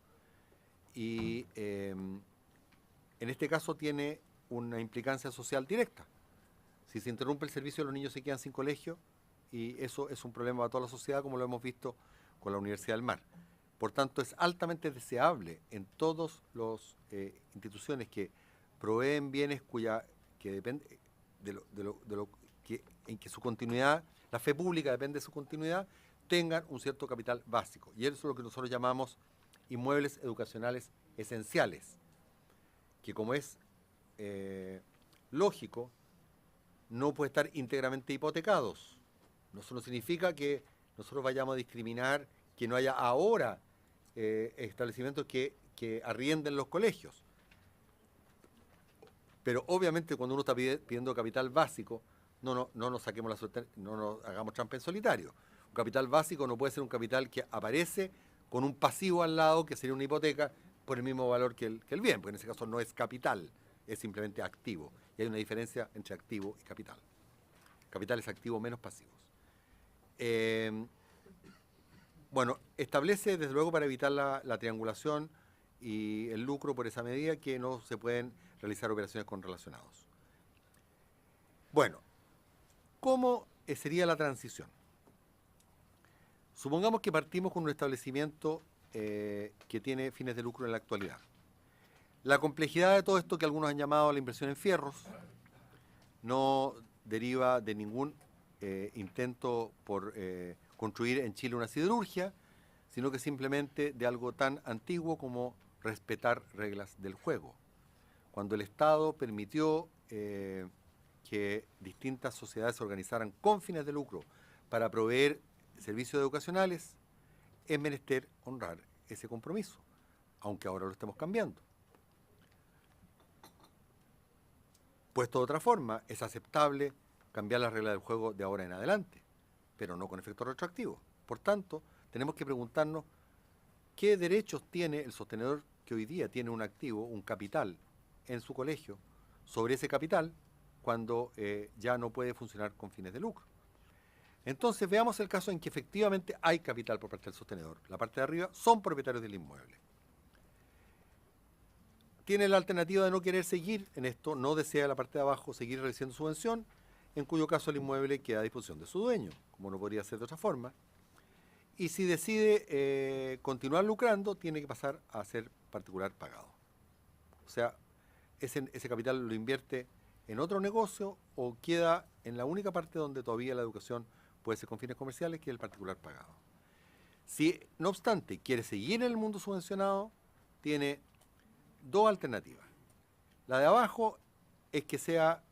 Y en este caso tiene una implicancia social directa. Si se interrumpe el servicio, los niños se quedan sin colegio y eso es un problema para toda la sociedad, como lo hemos visto con la Universidad del Mar. Por tanto, es altamente deseable en todas las instituciones que proveen bienes que depende en que su continuidad, la fe pública depende de su continuidad, tengan un cierto capital básico. Y eso es lo que nosotros llamamos inmuebles educacionales esenciales, que como es lógico, no puede estar íntegramente hipotecados. Eso no significa que nosotros vayamos a discriminar que no haya ahora establecimientos que arrienden los colegios. Pero obviamente cuando uno está pidiendo capital básico, no nos saquemos la suerte, no nos hagamos trampa en solitario. Un capital básico no puede ser un capital que aparece con un pasivo al lado, que sería una hipoteca, por el mismo valor que el bien, porque en ese caso no es capital, es simplemente activo. Y hay una diferencia entre activo y capital. Capital es activo menos pasivos. Bueno, establece desde luego para evitar la triangulación y el lucro por esa medida que no se pueden realizar operaciones con relacionados. Bueno, ¿cómo sería la transición? Supongamos que partimos con un establecimiento que tiene fines de lucro en la actualidad. La complejidad de todo esto que algunos han llamado la inversión en fierros no deriva de ningún intento por construir en Chile una siderurgia, sino que simplemente de algo tan antiguo como respetar reglas del juego. Cuando el Estado permitió que distintas sociedades se organizaran con fines de lucro para proveer servicios educacionales, es menester honrar ese compromiso, aunque ahora lo estemos cambiando. Puesto de otra forma, es aceptable cambiar las reglas del juego de ahora en adelante, pero no con efecto retroactivo. Por tanto, tenemos que preguntarnos qué derechos tiene el sostenedor que hoy día tiene un activo, un capital, en su colegio, sobre ese capital, cuando ya no puede funcionar con fines de lucro. Entonces, veamos el caso en que efectivamente hay capital por parte del sostenedor. La parte de arriba son propietarios del inmueble. Tiene la alternativa de no querer seguir en esto, no desea la parte de abajo seguir recibiendo subvención, en cuyo caso el inmueble queda a disposición de su dueño, como no podría ser de otra forma. Y si decide continuar lucrando, tiene que pasar a ser particular pagado. O sea, ese capital lo invierte en otro negocio o queda en la única parte donde todavía la educación puede ser con fines comerciales, que es el particular pagado. Si, no obstante, quiere seguir en el mundo subvencionado, tiene dos alternativas. La de abajo es que sea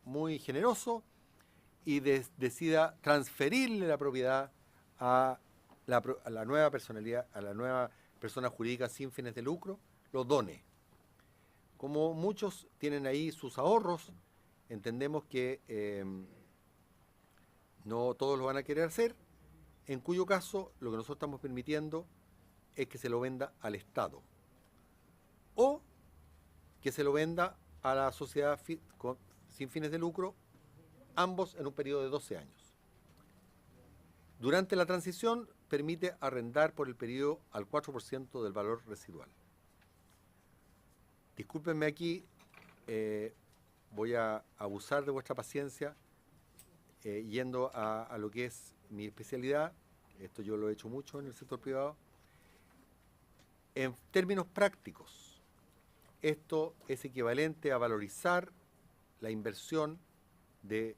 muy generoso y decida transferirle la propiedad a la nueva personalidad, a la nueva persona jurídica sin fines de lucro, lo done. Como muchos tienen ahí sus ahorros, entendemos que no todos lo van a querer hacer, en cuyo caso lo que nosotros estamos permitiendo es que se lo venda al Estado o que se lo venda a la sociedad sin fines de lucro, ambos en un periodo de 12 años. Durante la transición permite arrendar por el periodo al 4% del valor residual. Discúlpenme aquí voy a abusar de vuestra paciencia yendo a lo que es mi especialidad. Esto yo lo he hecho mucho en el sector privado. En términos prácticos, esto es equivalente a valorizar la inversión del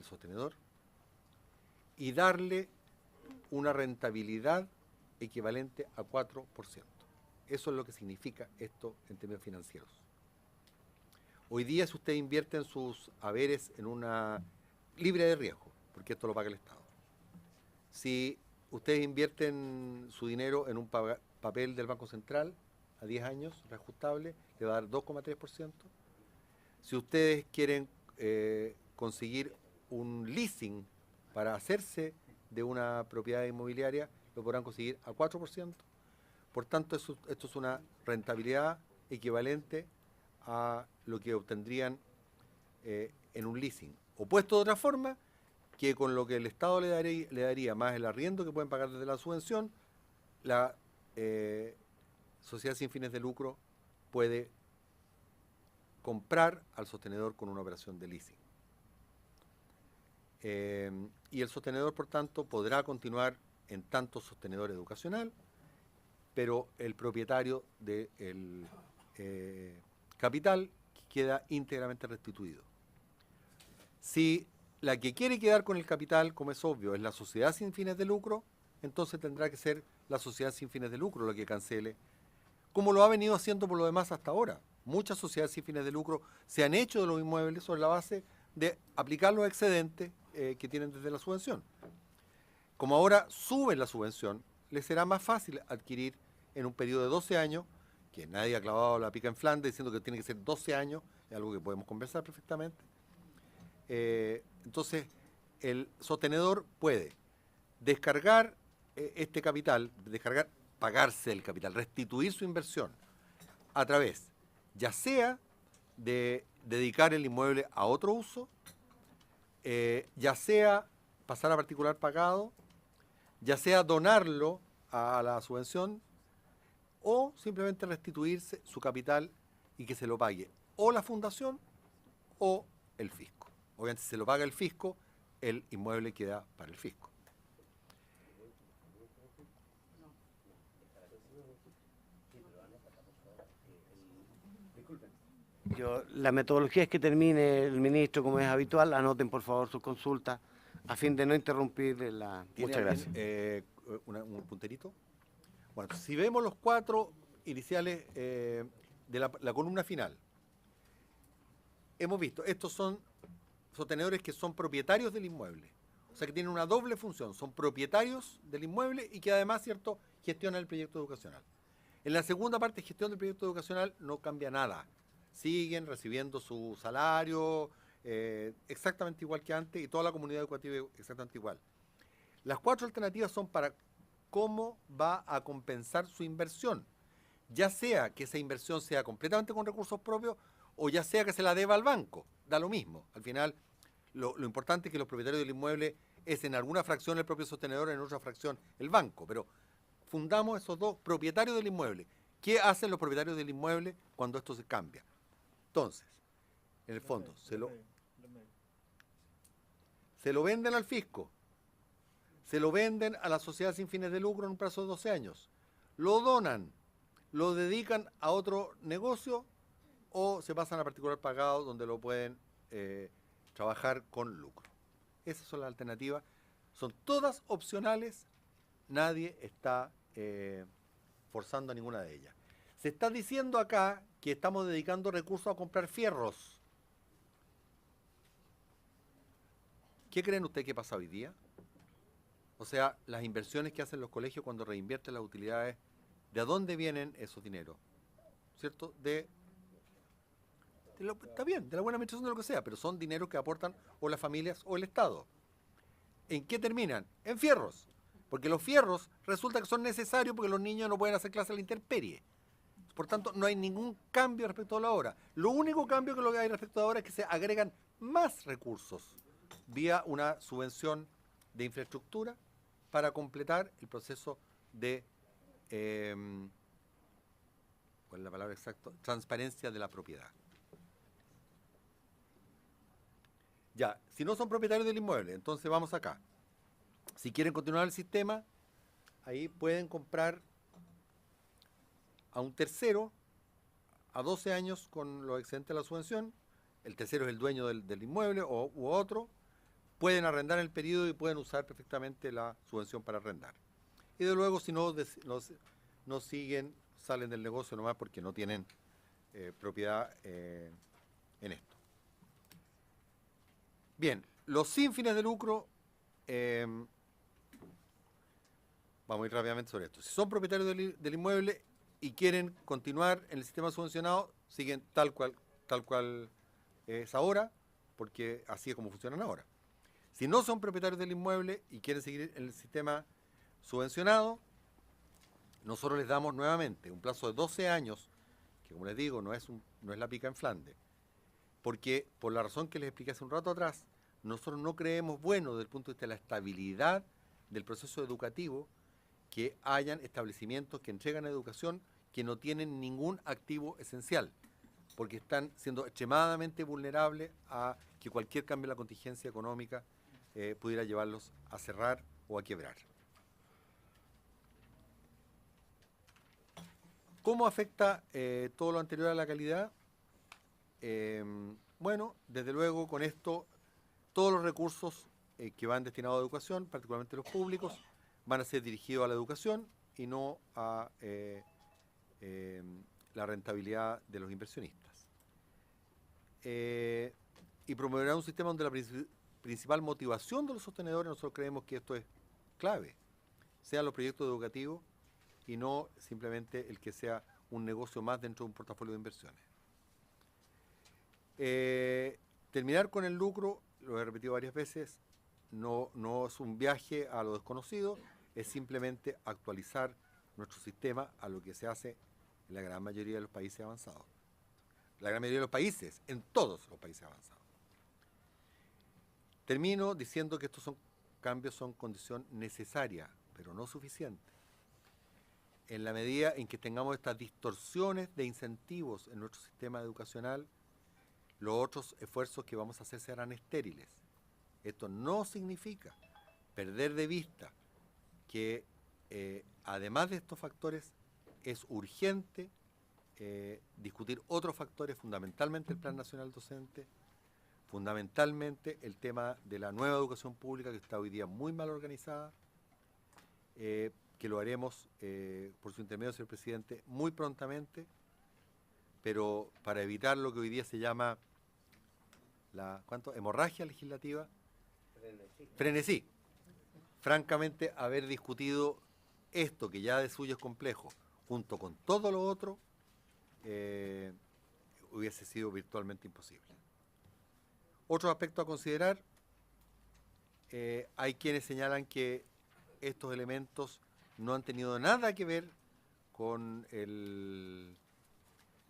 sostenedor y darle una rentabilidad equivalente a 4%. Eso es lo que significa esto en términos financieros. Hoy día, si usted invierte en sus haberes en una libre de riesgo, porque esto lo paga el Estado, si ustedes invierten su dinero en un papel del Banco Central a 10 años, reajustable, le va a dar 2,3%. Si ustedes quieren conseguir un leasing para hacerse de una propiedad inmobiliaria, lo podrán conseguir a 4%. Por tanto, esto es una rentabilidad equivalente a lo que obtendrían en un leasing. O puesto de otra forma, que con lo que el Estado le daría más el arriendo que pueden pagar desde la subvención, la sociedad sin fines de lucro puede comprar al sostenedor con una operación de leasing. Y el sostenedor, por tanto, podrá continuar en tanto sostenedor educacional, pero el propietario del capital queda íntegramente restituido. Si la que quiere quedar con el capital, como es obvio, es la sociedad sin fines de lucro, entonces tendrá que ser la sociedad sin fines de lucro la que cancele, como lo ha venido haciendo por lo demás hasta ahora. Muchas sociedades sin fines de lucro se han hecho de los inmuebles sobre la base de aplicar los excedentes que tienen desde la subvención. Como ahora suben la subvención, les será más fácil adquirir en un periodo de 12 años, que nadie ha clavado la pica en Flandes diciendo que tiene que ser 12 años, es algo que podemos conversar perfectamente. Entonces, el sostenedor puede descargar este capital, pagarse el capital, restituir su inversión a través, ya sea de dedicar el inmueble a otro uso, ya sea pasar a particular pagado, ya sea donarlo a la subvención o simplemente restituirse su capital y que se lo pague o la fundación o el fisco. Obviamente, si se lo paga el fisco, el inmueble queda para el fisco. La metodología es que termine el ministro, como es habitual. Anoten, por favor, sus consultas, a fin de no interrumpir la... Muchas gracias. Un punterito. Bueno, si vemos los 4 iniciales de la columna final, hemos visto, estos son sostenedores que son propietarios del inmueble. O sea, que tienen una doble función. Son propietarios del inmueble y que además, ¿cierto?, gestionan el proyecto educacional. En la segunda parte, gestión del proyecto educacional, no cambia nada. Siguen recibiendo su salario exactamente igual que antes y toda la comunidad educativa exactamente igual. Las 4 alternativas son para cómo va a compensar su inversión. Ya sea que esa inversión sea completamente con recursos propios o ya sea que se la deba al banco. Da lo mismo. Al final, lo importante es que los propietarios del inmueble es en alguna fracción el propio sostenedor, en otra fracción el banco. Pero fundamos esos dos propietarios del inmueble. ¿Qué hacen los propietarios del inmueble cuando esto se cambia? Entonces, en el fondo, se lo venden al fisco, se lo venden a la sociedad sin fines de lucro en un plazo de 12 años, lo donan, lo dedican a otro negocio o se pasan a particular pagado donde lo pueden trabajar con lucro. Esas son las alternativas. Son todas opcionales, nadie está forzando a ninguna de ellas. Se está diciendo acá que estamos dedicando recursos a comprar fierros. ¿Qué creen ustedes que pasa hoy día? O sea, las inversiones que hacen los colegios cuando reinvierten las utilidades, ¿de dónde vienen esos dineros? ¿Cierto? Está bien, de la buena administración de lo que sea, pero son dineros que aportan o las familias o el Estado. ¿En qué terminan? En fierros. Porque los fierros resulta que son necesarios porque los niños no pueden hacer clases a la intemperie. Por tanto, no hay ningún cambio respecto a la hora. Lo único cambio que hay respecto a ahora es que se agregan más recursos vía una subvención de infraestructura para completar el proceso de, ¿cuál es la palabra exacta? Transparencia de la propiedad. Ya, si no son propietarios del inmueble, entonces vamos acá. Si quieren continuar el sistema, ahí pueden comprar a un tercero a 12 años con los excedentes de la subvención. El tercero es el dueño del inmueble u otro. Pueden arrendar el periodo y pueden usar perfectamente la subvención para arrendar. Y de luego, si no siguen, salen del negocio nomás porque no tienen propiedad en esto. Bien, los sin fines de lucro, vamos a ir rápidamente sobre esto. Si son propietarios del inmueble y quieren continuar en el sistema subvencionado, siguen tal cual es ahora, porque así es como funcionan ahora. Si no son propietarios del inmueble y quieren seguir en el sistema subvencionado, nosotros les damos nuevamente un plazo de 12 años, que como les digo, no es la pica en Flandes, porque por la razón que les expliqué hace un rato atrás, nosotros no creemos bueno desde el punto de vista de la estabilidad del proceso educativo que hayan establecimientos que entregan educación que no tienen ningún activo esencial, porque están siendo extremadamente vulnerables a que cualquier cambio en la contingencia económica pudiera llevarlos a cerrar o a quebrar. ¿Cómo afecta todo lo anterior a la calidad? Bueno, desde luego con esto, todos los recursos que van destinados a educación, particularmente los públicos, van a ser dirigidos a la educación y no a la rentabilidad de los inversionistas. Y promoverá un sistema donde la principal motivación de los sostenedores, nosotros creemos que esto es clave, sean los proyectos educativos y no simplemente el que sea un negocio más dentro de un portafolio de inversiones. Terminar con el lucro, lo he repetido varias veces, no es un viaje a lo desconocido, es simplemente actualizar nuestro sistema a lo que se hace en la gran mayoría de los países avanzados. La gran mayoría de los países, en todos los países avanzados. Termino diciendo que estos cambios son condición necesaria, pero no suficiente. En la medida en que tengamos estas distorsiones de incentivos en nuestro sistema educacional, los otros esfuerzos que vamos a hacer serán estériles. Esto no significa perder de vista que además de estos factores es urgente discutir otros factores, fundamentalmente el Plan Nacional Docente, fundamentalmente el tema de la nueva educación pública que está hoy día muy mal organizada, que lo haremos por su intermedio, señor presidente, muy prontamente, pero para evitar lo que hoy día se llama hemorragia legislativa, frenesí. Francamente, haber discutido esto, que ya de suyo es complejo, junto con todo lo otro, hubiese sido virtualmente imposible. Otro aspecto a considerar, hay quienes señalan que estos elementos no han tenido nada que ver con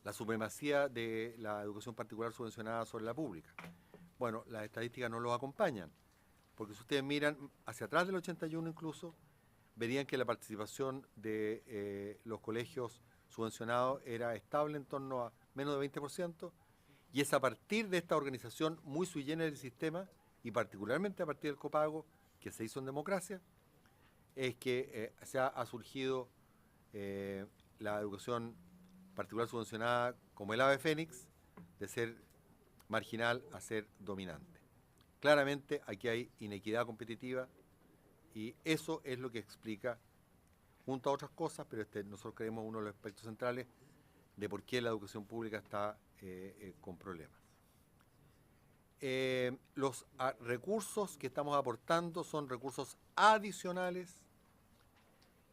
la supremacía de la educación particular subvencionada sobre la pública. Bueno, las estadísticas no lo acompañan, porque si ustedes miran hacia atrás del 81 incluso, verían que la participación de los colegios subvencionados era estable en torno a menos de 20%, y es a partir de esta organización muy sui generis del sistema, y particularmente a partir del copago, que se hizo en democracia, es que ha surgido la educación particular subvencionada como el ave fénix, de ser marginal a ser dominante. Claramente aquí hay inequidad competitiva y eso es lo que explica, junto a otras cosas, pero nosotros creemos uno de los aspectos centrales de por qué la educación pública está con problemas. Los recursos que estamos aportando son recursos adicionales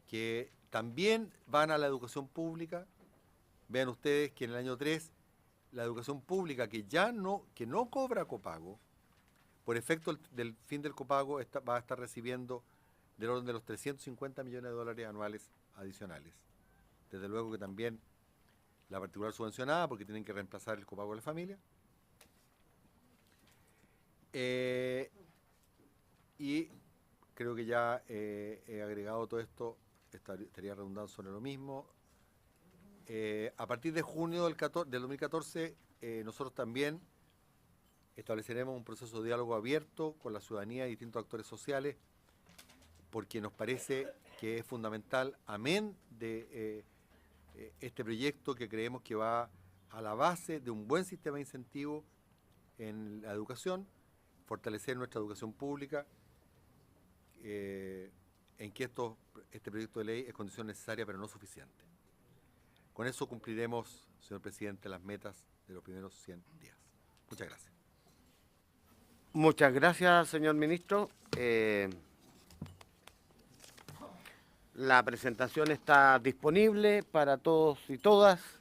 que también van a la educación pública. Vean ustedes que en el año 3 la educación pública que no cobra copago, por efecto del fin del copago, va a estar recibiendo del orden de los 350 millones de dólares anuales adicionales. Desde luego que también la particular subvencionada, porque tienen que reemplazar el copago de la familia. Y creo que ya he agregado todo esto, estaría redundando sobre lo mismo. A partir de junio del 2014, nosotros también Estableceremos un proceso de diálogo abierto con la ciudadanía y distintos actores sociales, porque nos parece que es fundamental, amén de este proyecto que creemos que va a la base de un buen sistema de incentivos en la educación, fortalecer nuestra educación pública, en que este proyecto de ley es condición necesaria pero no suficiente. Con eso cumpliremos, señor presidente, las metas de los primeros 100 días. Muchas gracias. Muchas gracias, señor ministro. La presentación está disponible para todos y todas.